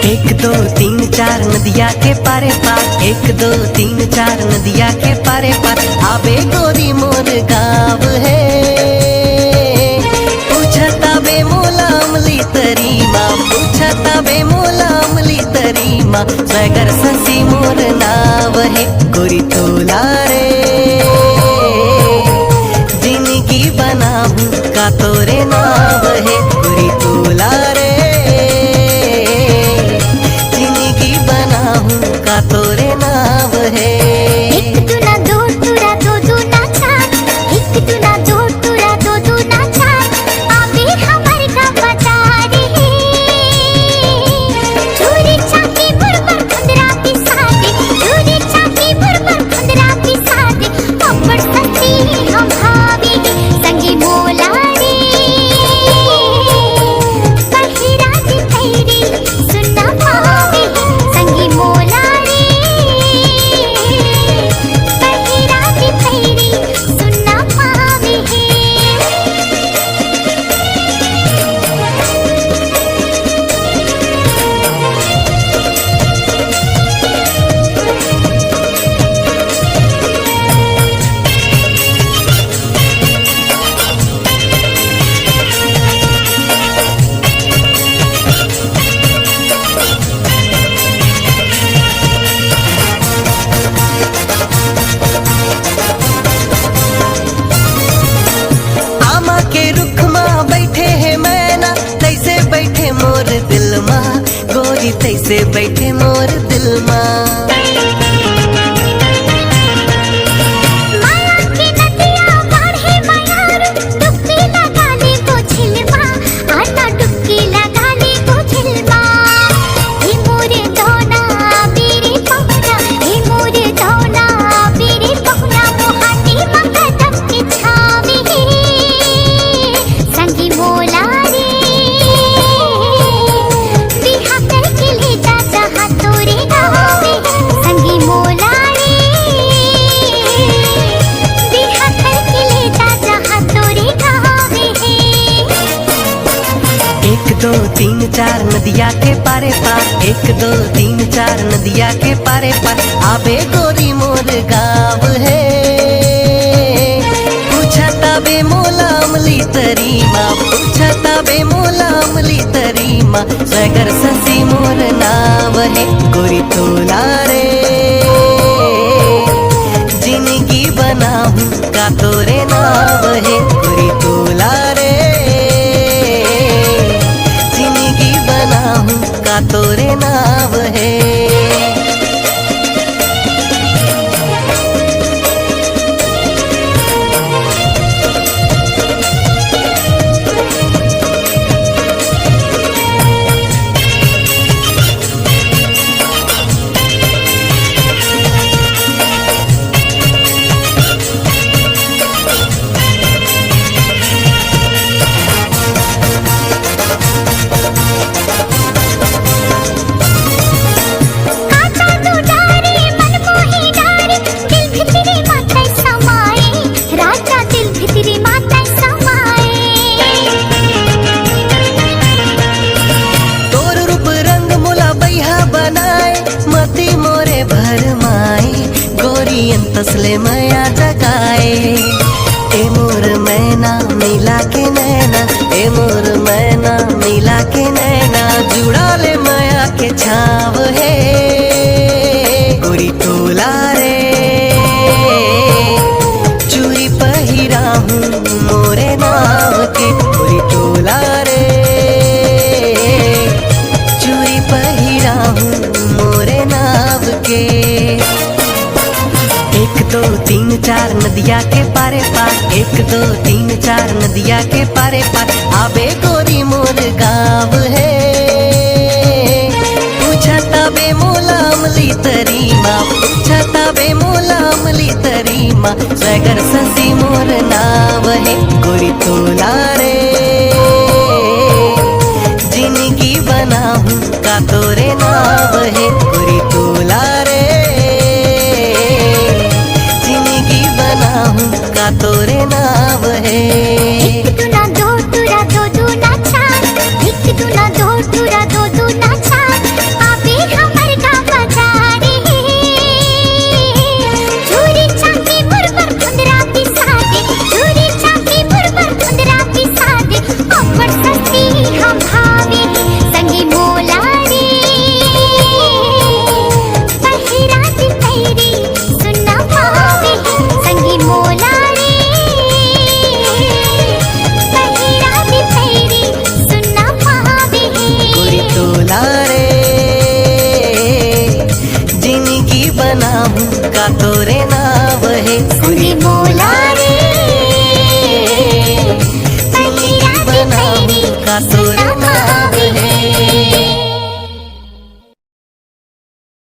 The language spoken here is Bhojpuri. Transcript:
एक दो तीन चार नदिया के पारे पार, एक दो तीन चार नदिया के पारे पार आबे गोरी मोर गाँव है। पूछता बे मोला अमली तरी माँ, पूछता बे मोला अमली तरी माँ, सगर ससी मोर नाव है। गोरी तोला रे जिंदगी बनाऊं का तोरे नाव है। गोरी तोला रे का तोरे नाव है। एक दूना दो तुरा दो दूना चार, एक दूना दो तुरा दो दूना चार आबे हमारे का बाजार है। चोरी चाकी बुरबर खुदरा पिसादे, चोरी चाकी बुरबर खुदरा पिसादे अपर सती हम भाभी संगी मोला रे पहिरा दी तेरी सुनना पावे संगी मोला मोर दिल माँ, गोरी तैसे बैठे मोर दिल माँ। एक दो तीन चार नदिया के पारे पार, एक दो तीन चार नदिया के पारे पार आबे गोरी मोर गाँव है। पूछता बे मोला अमली तरी माँ, पूछता बे मोला अमली तरी माँ, सगर ससी मोर नाव है। गोरी तोला रे जिंदगी बनाऊं का तोरे नाव है। गोरी तोला रे का तोरे नाव है। तसले मया जगाए ए मोर मैना मिला के नैना, ए मोर मैना मिला के नैना जुड़ा ले मया के छाव है। गोरी तोला रे चूड़ी पहिरा हूँ मोरे नाव के। गोरी तोला रे चूड़ी पहिरा हूँ मोरे नाव के। एक दो तीन चार नदिया के पारे पार, एक दो तीन चार नदिया के पारे पार आबे गोरी मोर गाँव है। पूछता बे मोला अमली तरी माँ, पूछता बे मोला अमली तरी माँ, सगर ससी मोर नाव है। गोरी तोला रे जिंदगी बनाऊं का तोरे नाव है। गोरी तोला रे का तोरे नाव है। एक दूना दो तुरा दो दूना चार, एक दूना दो तुरा दो दूना चार तोला रे जिंदगी बनाऊं का तोरे नाव है संगे बोला रे जिंदगी बनाऊं का तोरे